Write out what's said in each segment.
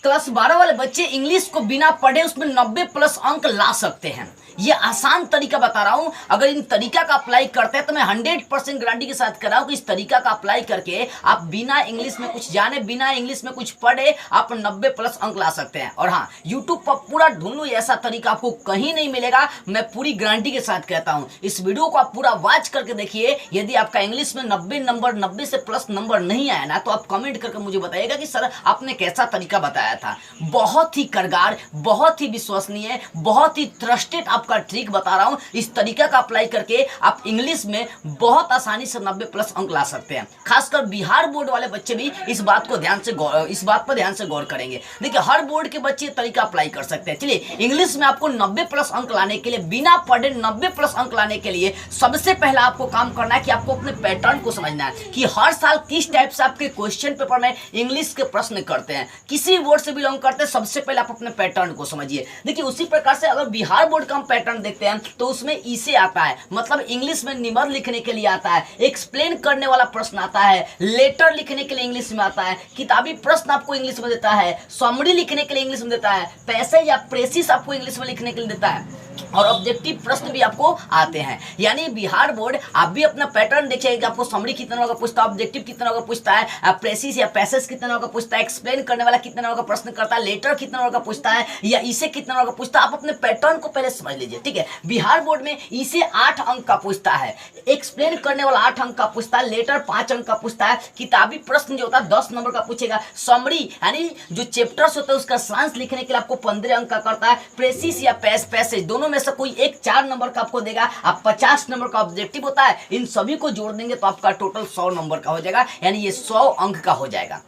Class 12 वाले बच्चे English को बिना पढ़े उसमें 90 प्लस अंक ला सकते हैं। ये आसान तरीका बता रहा हूं, अगर इन तरीका का अप्लाई करते हैं तो मैं 100% गारंटी के साथ कर रहा हूं कि इस तरीका का अप्लाई करके आप बिना इंग्लिश में कुछ जाने, बिना इंग्लिश में कुछ पढ़े आप 90 प्लस अंक ला सकते हैं। और हाँ, यूट्यूब पर पूरा ढूंढ लो, ऐसा तरीका आपको कहीं नहीं मिलेगा, मैं पूरी गारंटी के साथ कहता हूं। इस वीडियो को आप पूरा वॉच करके देखिए। यदि आपका इंग्लिश में 90 से प्लस नंबर नहीं आया ना, तो आप कमेंट करके मुझे बताइएगा कि सर आपने कैसा तरीका बताया था। बहुत ही कारगर, बहुत ही विश्वसनीय, बहुत ही ट्रस्टेड आपका ट्रिक बता रहा हूं। इस तरीका का अप्लाई करके आप इंग्लिश में बहुत आसानी से 90 प्लस अंक ला सकते हैं। खासकर बिहार बोर्ड वाले बच्चे भी इस बात पर ध्यान से गौर करेंगे। देखिए, हर बोर्ड के बच्चे तरीका अप्लाई कर सकते हैं। चलिए, इंग्लिश में आपको 90 प्लस अंक लाने के लिए, बिना पढ़े 90 प्लस अंक लाने के लिए सबसे पहला आपको काम करना है कि आपको अपने पैटर्न को समझना है कि हर साल किस टाइप से आपके क्वेश्चन पेपर में इंग्लिश के प्रश्न करते हैं। किसी बोर्ड से बिलोंग करते हैं, सबसे पहले आप अपने पैटर्न को समझिए। देखिए, उसी प्रकार से अगर बिहार बोर्ड का हम पैटर्न देखते हैं तो उसमें इसे आता है, मतलब इंग्लिश में निबंध लिखने के लिए आता है, एक्सप्लेन करने वाला प्रश्न आता है, लेटर लिखने के लिए इंग्लिश में आता है, किताबी प्रश्न आपको इंग्लिश में देता है, समरी लिखने के लिए इंग्लिश में देता है, पैसेज या प्रेसिस आपको इंग्लिश में लिखने के लिए देता है, और ऑब्जेक्टिव प्रश्न भी आपको आते हैं। यानी बिहार बोर्ड आप भी अपना पैटर्न देखिए कि आपको समरी कितना होगा पूछता है, ऑब्जेक्टिव कितना होगा पूछता है, प्रेसिस या पैसेज कितना होगा पूछता है, एक्सप्लेन करने वाला कितना होगा प्रश्न करता है, लेटर कितना होगा पूछता है, या इसे कितना होगा पूछता है। आप अपने पैटर्न को पहले समझ लीजिए, ठीक है। बिहार बोर्ड में इसे 8 अंक का पूछता है, एक्सप्लेन करने वाला 8 अंक का पूछता है, लेटर 5 अंक का पूछता है, किताबी प्रश्न जो होता है 10 नंबर का पूछेगा, समरी यानी जो चैप्टर्स होता है उसका सांस लिखने के लिए आपको 15 अंक का करता है, प्रेसिस या पैसेज दोनों में से कोई एक 4 नंबर का आपको देगा। आप 50 नंबर का ऑब्जेक्टिव होता है, इन सभी को जोड़ देंगे तो आपका टोटल 100 नंबर का हो जाएगा, यानी ये 100 अंक का हो जाएगा,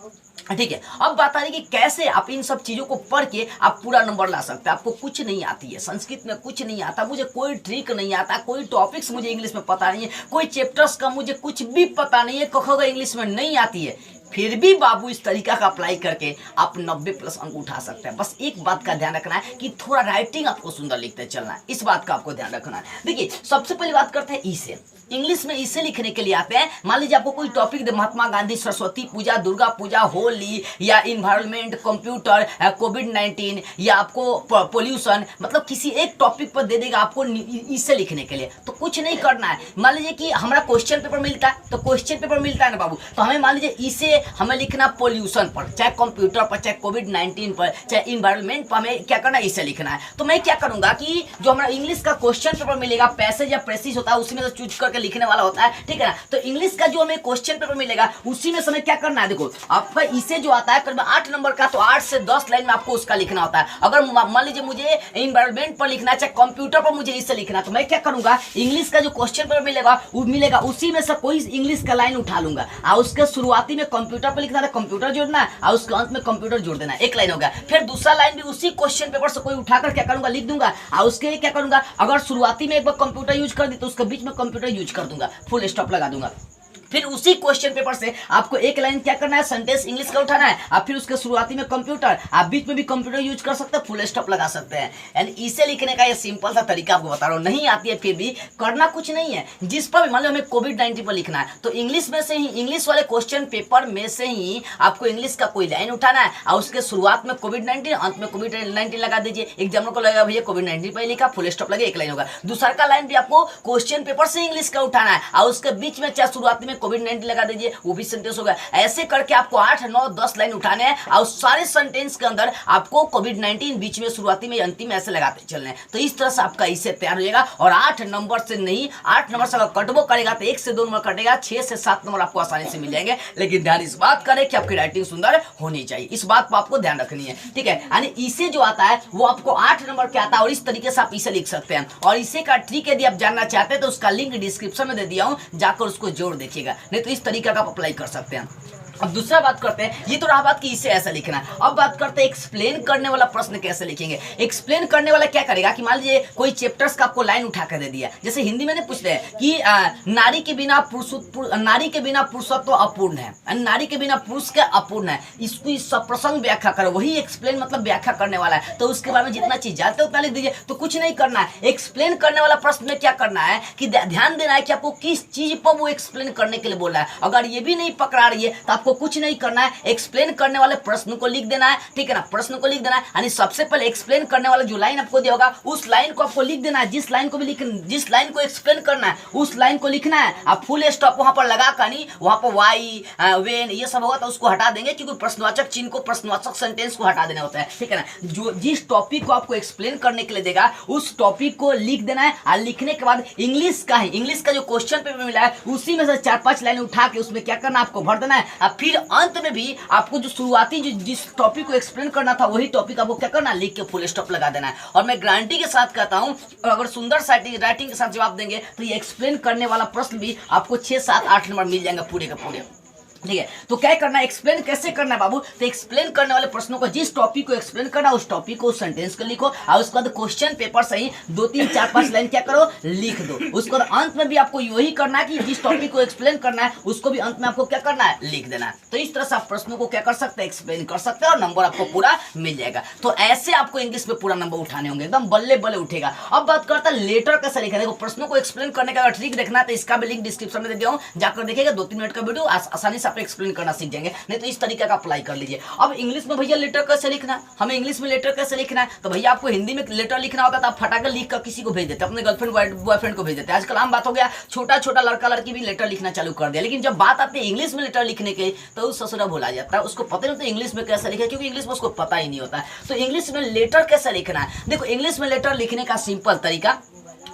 ठीक है। अब बात आ रही कि कैसे आप इन सब चीजों को पढ़ के आप पूरा नंबर ला सकते हैं। आपको कुछ नहीं आती है, संस्कृत में कुछ नहीं आता, मुझे कोई ट्रिक नहीं आता, कोई टॉपिक्स मुझे इंग्लिश में पता नहीं है, कोई चैप्टर्स का मुझे कुछ भी पता नहीं है, क इंग्लिश में नहीं आती है, फिर भी बाबू इस तरीका का अप्लाई करके आप 90 प्लस अंक उठा सकते हैं। बस एक बात का ध्यान रखना है कि थोड़ा राइटिंग आपको सुंदर लिखते चलना है, इस बात का आपको ध्यान रखना है। देखिए, सबसे पहले बात करते हैं ई से। इंग्लिश में इसे लिखने के लिए आते हैं। मान लीजिए आपको कोई टॉपिक दे, महात्मा गांधी, सरस्वती पूजा, दुर्गा पूजा, होली, या इन्वायरमेंट, कंप्यूटर, कोविड-19, या आपको पोल्यूशन, मतलब किसी एक टॉपिक पर दे देगा आपको इसे लिखने के लिए, तो कुछ नहीं करना है। मान लीजिए कि हमारा क्वेश्चन पेपर मिलता है, तो क्वेश्चन पेपर मिलता है ना बाबू, तो हमें मान लीजिए इसे हमें लिखना पोल्यूशन पर, चाहे कंप्यूटर पर, चाहे कोविड-19 पर, चाहे इन्वायरमेंट पर, हमें क्या करना है, इसे लिखना है। तो मैं क्या करूंगा कि जो हमारा इंग्लिश का क्वेश्चन पेपर मिलेगा, पैसेज या प्रेसिस होता है, उसी में से चूज करके लिखने वाला होता है, ठीक है ना। तो इंग्लिश का जो हमें क्वेश्चन पेपर मिलेगा उसी में समय क्या करना है, देखो आपका इसे जो आता है करीब 8 नंबर का, तो 8 से 10 लाइन में आपको उसका लिखना होता है। अगर मान लीजिए मुझे इन्वायरमेंट पर लिखना है, चाहे कंप्यूटर पर मुझे इसे लिखना है, तो मैं क्या करूंगा, इंग्लिश का जो क्वेश्चन पेपर मिलेगा उसी में से कोई इंग्लिश का लाइन उठा लूंगा, और उसके शुरुआती में कंप्यूटर पर लिखना है, कंप्यूटर जोड़ना है, और उसके अंत में कंप्यूटर जोड़ देना है, एक लाइन हो गया। फिर दूसरा लाइन भी उसी क्वेश्चन पेपर से कोई उठाकर क्या करूंगा, लिख दूंगा, और उसके क्या करूंगा, अगर शुरुआती में एक बार कंप्यूटर यूज कर दी तो उसके बीच में कंप्यूटर यूज कर दूंगा, फुल स्टॉप लगा दूंगा। फिर उसी क्वेश्चन पेपर से आपको एक लाइन क्या करना है, सेंटेंस इंग्लिश का उठाना है, और फिर उसके शुरुआती में कंप्यूटर, आप बीच में भी कंप्यूटर यूज कर सकते हैं, फुल स्टॉप लगा सकते हैं। यानी इसे लिखने का ये सिंपल सा तरीका आपको बता रहा हूँ। नहीं आती है फिर भी करना कुछ नहीं है। जिस पर मान लो हमें कोविड-19 पर लिखना है, तो इंग्लिश में से ही, इंग्लिश वाले क्वेश्चन पेपर में से ही आपको इंग्लिश का कोई लाइन उठाना है, और उसके शुरुआत में कोविड-19, अंत में कोविड-19 लगा दीजिए। एग्जाम्पल को लगेगा भैया कोविड-19 पर लिखा, फुल स्टॉप लगे, एक लाइन होगा। दूसरा का लाइन भी आपको क्वेश्चन पेपर से इंग्लिश का उठाना है, और उसके बीच में चाहे शुरुआती में कोविड-19 लगा दीजिए, वो भी सेंटेंस होगा। ऐसे करके आपको 8, 9, 10 लाइन उठाने हैं, और सारे सेंटेंस के अंदर आपको कोविड-19 बीच में, शुरुआती में, अंतिम में ऐसे लगाते चलने हैं। तो इस तरह से आपका इसे तैयार हो जाएगा। और 8 नंबर से नहीं, 8 नंबर से अगर कटबो करेगा तो 1 से 2 नंबर कटेगा, 6 से 7 नंबर आपको आसानी से मिल जाएंगे। लेकिन ध्यान इस बात करें कि आपकी राइटिंग सुंदर होनी चाहिए, इस बात पर आपको ध्यान रखनी है, ठीक है। यानी इसे जो आता है वो आपको 8 नंबर के आता है, और इस तरीके से आप इसे लिख सकते हैं। और इसे का ट्रिक यदि आप जानना चाहते हैं तो उसका लिंक डिस्क्रिप्शन में दे दिया हूं, जाकर उसको जोड़ देखिएगा, नहीं तो इस तरीका का आप अप्लाई कर सकते हैं। अब दूसरा बात करते हैं, ये तो रहा बात कि इसे ऐसा लिखना है। अब बात करते हैं एक्सप्लेन करने वाला प्रश्न कैसे लिखेंगे। एक्सप्लेन करने वाला क्या करेगा कि मान लीजिए कोई चैप्टर्स का आपको लाइन उठा कर दे दिया, जैसे हिंदी में पूछते हैं कि नारी के बिना पुरुषत्व अपूर्ण है, नारी के बिना पुरुष के अपूर्ण है, इसको इस प्रसंग व्याख्या करो। वही एक्सप्लेन मतलब व्याख्या करने वाला है, तो उसके बारे में जितना चीज जानते हो उतना लिख दीजिए, तो कुछ नहीं करना है। एक्सप्लेन करने वाला प्रश्न में क्या करना है कि ध्यान देना है कि आपको किस चीज पर वो एक्सप्लेन करने के लिए बोल रहा है। अगर ये भी नहीं पकड़ा रही है तो आपको आपको कुछ नहीं करना है, एक्सप्लेन करने वाले प्रश्न को लिख देना है, ठीक है ना, प्रश्न को लिख देना है। यानी सबसे पहले एक्सप्लेन करने वाला जो लाइन आपको दिया होगा उस लाइन को आपको लिख देना है, जिस लाइन को एक्सप्लेन करना है उस लाइन को लिखना है। आप फुल स्टॉप वहां पर लगा कर नहीं, वहां पर वाई वेन ये सब होगा तो उसको हटा देंगे, क्योंकि प्रश्नवाचक चिन्ह को, प्रश्नवाचक सेंटेंस को हटा देना होता है, ठीक है ना। जो जिस टॉपिक को आपको एक्सप्लेन करने के लिए देगा उस टॉपिक को लिख देना है। और लिखने के बाद इंग्लिश का जो क्वेश्चन पेपर मिला है उसी में से 4-5 लाइन उठा के उसमें क्या करना है, आपको भर देना है। और फिर अंत में भी आपको जो शुरुआती जिस टॉपिक को एक्सप्लेन करना था वही टॉपिक आपको क्या करना है, लिख के फुल स्टॉप लगा देना है। और मैं गारंटी के साथ कहता हूं, अगर सुंदर राइटिंग के साथ जवाब देंगे तो ये एक्सप्लेन करने वाला प्रश्न भी आपको 6, 7, 8 नंबर मिल जाएंगे पूरे के पूरे, ठीक है। तो क्या करना है, एक्सप्लेन कैसे करना है बाबू, तो एक्सप्लेन करने वाले प्रश्नों को, जिस टॉपिक को एक्सप्लेन करना है उस टॉपिक को, उस सेंटेंस को लिखो और उसके बाद क्वेश्चन पेपर से ही 2, 3, 4, 5 लाइन क्या करो, लिख दो। उसके बाद अंत में भी आपको वही करना है कि जिस टॉपिक को एक्सप्लेन करना है उसको भी अंत में आपको क्या करना है, लिख देना है। तो इस तरह से आप प्रश्नों को क्या कर सकते हैं, एक्सप्लेन कर सकते हैं और नंबर आपको पूरा मिल जाएगा। तो ऐसे आपको इंग्लिश में पूरा नंबर उठाने होंगे, एकदम बल्ले बल्ले उठेगा। अब बात करता है लेटर कैसे लिखा। देखो प्रश्नों को एक्सप्लेन करने का अगर ट्रिक देखना है तो इसका भी लिंक डिस्क्रिप्शन में दे दिया हूं, जाकर देखिएगा। 2-3 मिनट का वीडियो आसानी से आप एक्सप्लेन करना सीख जाएंगे। नहीं तो इस तरीके का अप्लाई कर लीजिए। अब इंग्लिश में भैया लेटर कैसे लिखना है, हमें इंग्लिश में लेटर कैसे लिखना है, तो भैया आपको हिंदी में लेटर लिखना होता है तो आप फटाकर लिख कर किसी को भेज देते, अपने गर्लफ्रेंड बॉयफ्रेंड को भेज देते। आजकल आम बात हो गया, छोटा छोटा लड़का लड़की भी लेटर लिखना चालू कर दिया। लेकिन जब बात आती है इंग्लिश में लेटर लिखने की तो उस ससुरा भुला जाता है, उसको पता नहीं होता इंग्लिश में कैसे लिखे, क्योंकि इंग्लिश में उसको पता ही नहीं होता है। तो इंग्लिश में लेटर कैसे लिखना है, देखो इंग्लिश में लेटर लिखने का सिंपल तरीका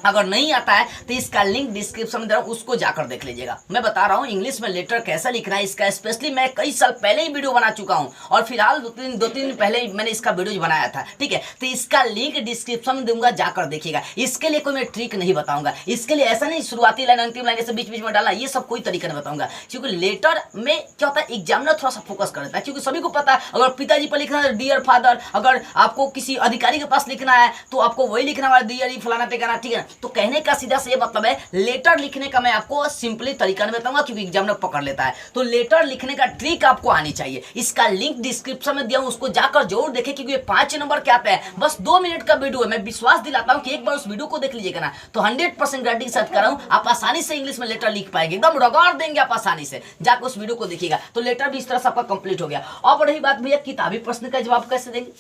अगर नहीं आता है तो इसका लिंक डिस्क्रिप्शन में दे रहा हूं, उसको जाकर देख लीजिएगा। मैं बता रहा हूं इंग्लिश में लेटर कैसा लिखना है, इसका स्पेशली मैं कई साल पहले ही वीडियो बना चुका हूं और फिलहाल 2-3 दिन पहले ही मैंने इसका वीडियो बनाया था, ठीक है। तो इसका लिंक डिस्क्रिप्शन में दूंगा, जाकर देखिएगा। इसके लिए कोई मैं ट्रिक नहीं बताऊंगा, इसके लिए ऐसा नहीं शुरुआती लाइन अंतिम लाइन से बीच बीच में डाला, ये सब कोई तरीका नहीं बताऊंगा। क्योंकि लेटर में क्या होता है, एग्जामिनर थोड़ा सा फोकस कर देता है, क्योंकि सभी को पता है अगर पिताजी पर लिखना है डियर फादर, अगर आपको किसी अधिकारी के पास लिखना है तो आपको वही लिखना है डियर फलाना टिकाना, ठीक है। तो कहने का सीधा से ये मतलब है लेटर लिखने का मैं आपको सिंपली तरीका नहीं बताऊंगा, क्योंकि एग्जामिनर पकड़ लेता है। तो लेटर लिखने का ट्रिक आपको आनी चाहिए, इसका लिंक डिस्क्रिप्शन में दिया हूं, उसको जाकर जरूर देखें, क्योंकि ये 5 नंबर क्या आता है, बस 2 मिनट का वीडियो है। मैं विश्वास दिलाता हूं कि एक बार उस वीडियो को देख लीजिएगा ना तो 100% गारंटी के साथ कर रहा हूं आप आसानी से इंग्लिश में लेटर लिख पाएंगे, एकदम रगड़ देंगे आप आसानी से। जाकर उस वीडियो को देखिएगा तो लेटर भी इस तरह से आपका कंप्लीट हो गया। अब रही बात भैया किताबी प्रश्न का जवाब कैसे देंगे,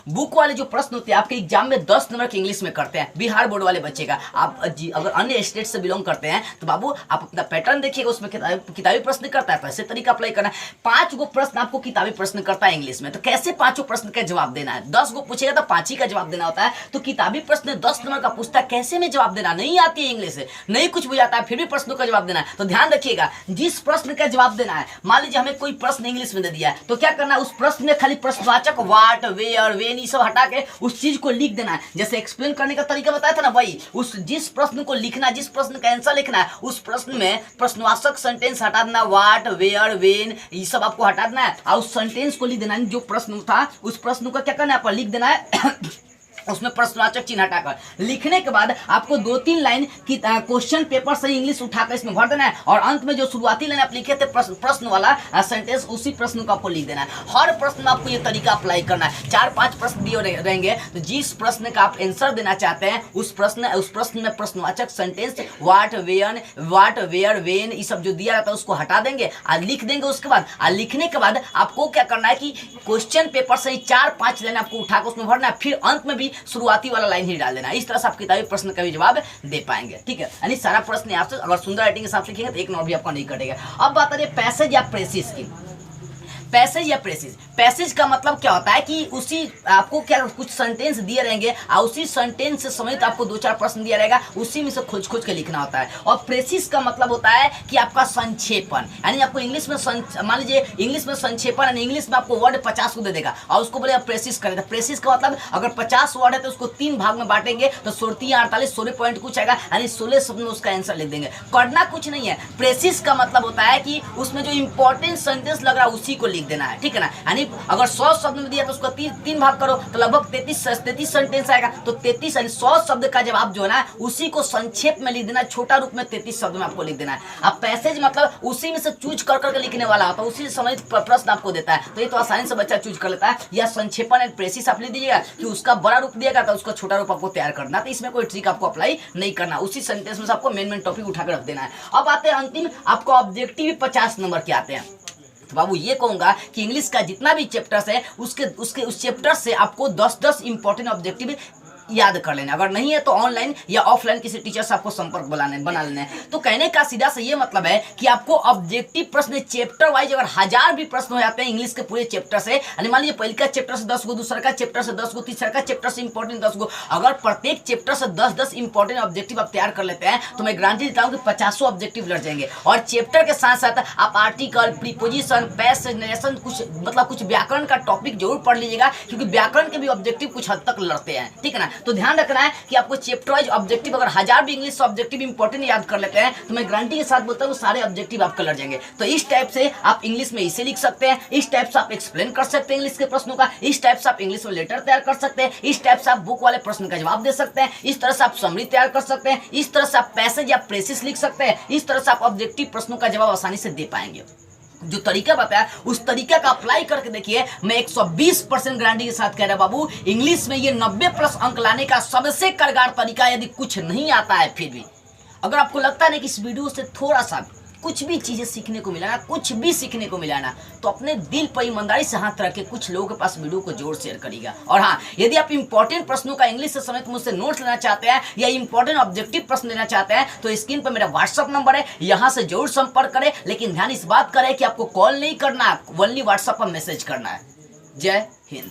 बुक वाले जो प्रश्न होते हैं आपके एग्जाम में 10 नंबर के इंग्लिश में करते हैं, बिहार बोर्ड वाले बच्चे का। आप अगर अन्य स्टेट से बिलोंग करते हैं तो बाबू आप अपना पैटर्न देखिएगा, उसमें किताबी प्रश्न करता है तो ऐसे तरीका अप्लाई करना है। 5 गो प्रश्न आपको किताबी प्रश्न करता है इंग्लिश में, तो कैसे 5 प्रश्न का जवाब देना है। 10 गो पूछेगा तो 5 ही का जवाब देना होता है। तो किताबी प्रश्न 10 नंबर का पूछता है, कैसे में जवाब देना, नहीं आती है इंग्लिश, नहीं कुछ बुझाता है, फिर भी प्रश्नों का जवाब देना है। तो ध्यान रखिएगा, जिस प्रश्न का जवाब देना है, मान लीजिए हमें कोई प्रश्न इंग्लिश में दे दिया है तो क्या करना है, उस प्रश्न में खाली प्रश्नवाचक वाट वेयर वेन ये सब हटा के उस चीज को लिख देना है। जैसे एक्सप्लेन करने का तरीका बताया था ना भाई, उस जिस प्रश्न को लिखना, जिस प्रश्न का आंसर लिखना है उस प्रश्न में प्रश्नवाचक सेंटेंस हटा देना, व्हाट वेयर व्हेन ये सब आपको हटा देना है और उस सेंटेंस को लिख देना है। जो प्रश्न था उस प्रश्न को क्या करना है, आप लिख देना है उसमें प्रश्नवाचक चिन्ह हटाकर। लिखने के बाद आपको 2-3 लाइन की क्वेश्चन पेपर से इंग्लिश उठाकर इसमें भर देना है और अंत में जो शुरुआती लाइन आप लिखे थे प्रश्न वाला सेंटेंस, उसी प्रश्न को आपको लिख देना है। हर प्रश्न में आपको ये तरीका अप्लाई करना है। 4-5 प्रश्न दिए रहेंगे तो जिस प्रश्न का आप आंसर देना चाहते हैं उस प्रश्न में प्रश्नवाचक सेंटेंस व्हाट वेयर व्हेन ये सब जो दिया रहता है उसको हटा देंगे और लिख देंगे। उसके बाद लिखने के बाद आपको क्या करना है कि क्वेश्चन पेपर से 4-5 लाइन आपको उठाकर उसमें भरना है, फिर अंत में भी शुरुआती वाला लाइन ही डाल देना। इस तरह से आप किताबी प्रश्न का भी जवाब दे पाएंगे, ठीक है। यानी सारा प्रश्न आपसे अगर सुंदर राइटिंग के साथ लिखेंगे तो एक नंबर भी आपका नहीं कटेगा। अब बात करें पैसेज या प्रेसिस की। पैसेज या प्रेसिज, पैसेज का मतलब क्या होता है कि उसी आपको क्या कुछ सेंटेंस दिए रहेंगे और उसी सेंटेंस से समेत आपको 2-4 प्रश्न दिया रहेगा, उसी में से खोज के लिखना होता है। और प्रेसिज का मतलब होता है कि आपका संक्षेपण, यानी आपको इंग्लिश में मान लीजिए इंग्लिश में संक्षेपण, यानी इंग्लिश में आपको वर्ड 50 को दे देगा और उसको बोले प्रेसिज करें। प्रेसिज का मतलब अगर 50 वर्ड है तो उसको 3 भाग में बांटेंगे तो 48 16 पॉइंट कुछ आएगा, यानी 16 शब्द में उसका आंसर लिख देंगे। करना कुछ नहीं है। प्रेसिज का मतलब होता है कि उसमें जो इंपॉर्टेंट सेंटेंस लग रहा है उसी को लिख देना है, ठीक है ना। यानी अगर 100 शब्द में दिया तो उसको 3 भाग करो तो लगभग 33 सेंटेंस आएगा। तो 33 यानी 100 शब्द का जवाब जो है ना उसी को संक्षेप में लिख देना, छोटा रूप में 33 शब्द में आपको लिख देना है। अब पैसेज मतलब उसी में से चूज कर लिखने वाला होता है, उसी समय प्रश्न आपको देता है तो ये तो आसानी से बच्चा चूज कर लेता है। या संक्षेपण एंड प्रेसिस आप लिख दीजिएगा कि उसका बड़ा रूप दिएगा तो उसका छोटा रूप आपको तैयार करना, तो इसमें कोई ट्रिक आपको अप्लाई नहीं करना, उसी सेंटेंस में से आपको मेन टॉपिक उठाकर रख देना है। अब आते हैं अंतिम, आपको ऑब्जेक्टिव 50 नंबर के आते हैं। तो बाबू ये कहूंगा कि इंग्लिश का जितना भी चैप्टर्स है उस चैप्टर से आपको 10-10 इंपॉर्टेंट ऑब्जेक्टिव याद कर लेना। अगर नहीं है तो ऑनलाइन या ऑफलाइन किसी टीचर से आपको संपर्क बना लेना है। तो कहने का सीधा से ये मतलब है कि आपको ऑब्जेक्टिव प्रश्न चैप्टर वाइज अगर 1000 भी प्रश्न हो जाते हैं इंग्लिश के पूरे चैप्टर से, यानी मान लीजिए पहले का चैप्टर से 10 गो, दूसरा का चैप्टर से 10 गो, तीसरा का चैप्टर से इंपॉर्टेंट 10 गो, अगर प्रत्येक चैप्टर से 10-10 इंपॉर्टेंट ऑब्जेक्टिव आप तैयार कर लेते हैं तो मैं गारंटी देता हूं कि 50 ऑब्जेक्टिव लड़ जाएंगे। और चैप्टर के साथ साथ आप आर्टिकल, प्रीपोजिशन, पैसेज, नरेशन, कुछ व्याकरण का टॉपिक जरूर पढ़ लीजिएगा, क्योंकि व्याकरण के भी ऑब्जेक्टिव कुछ हद तक लड़ते हैं, ठीक है ना। तो ध्यान रखना है कि आपको चैप्टर वाइज ऑब्जेक्टिव अगर 1000 भी इंग्लिश ऑब्जेक्टिव इंपॉर्टेंट याद कर लेते हैं तो मैं गारंटी के साथ बोलता हूं सारे ऑब्जेक्टिव आपके लड़ जाएंगे। तो इस टाइप से आप इंग्लिश में इसे लिख सकते हैं, इस टाइप से आप एक्सप्लेन कर सकते हैं इंग्लिश के प्रश्नों का, इस टाइप से आप इंग्लिश में लेटर तैयार कर सकते हैं, इस टाइप से आप बुक वाले प्रश्न का जवाब दे सकते हैं, इस तरह से आप समरी तैयार कर सकते हैं, इस तरह से आप पैसेज या प्रेसिस लिख सकते हैं, इस तरह से आप ऑब्जेक्टिव प्रश्नों का जवाब आसानी से दे पाएंगे। जो तरीका बताया उस तरीका का अप्लाई करके देखिए, मैं 120% गारंटी के साथ कह रहा बाबू, इंग्लिश में ये 90+ अंक लाने का सबसे कारगर तरीका, यदि कुछ नहीं आता है फिर भी, अगर आपको लगता है ना कि इस वीडियो से थोड़ा सा कुछ भी चीजें सीखने को मिला ना, कुछ भी सीखने को मिला ना, तो अपने दिल पर ईमानदारी से हाथ रख के कुछ लोगों के पास वीडियो को जोर शेयर करिएगा। और हाँ, यदि आप इंपॉर्टेंट प्रश्नों का इंग्लिश से समेत मुझसे नोट्स लेना चाहते हैं या इंपॉर्टेंट ऑब्जेक्टिव प्रश्न लेना चाहते हैं तो स्क्रीन पर मेरा व्हाट्सअप नंबर है, यहां से जरूर संपर्क करें। लेकिन ध्यान इस बात करें कि आपको कॉल नहीं करना है, ओनली व्हाट्सअप पर मैसेज करना है। जय हिंद।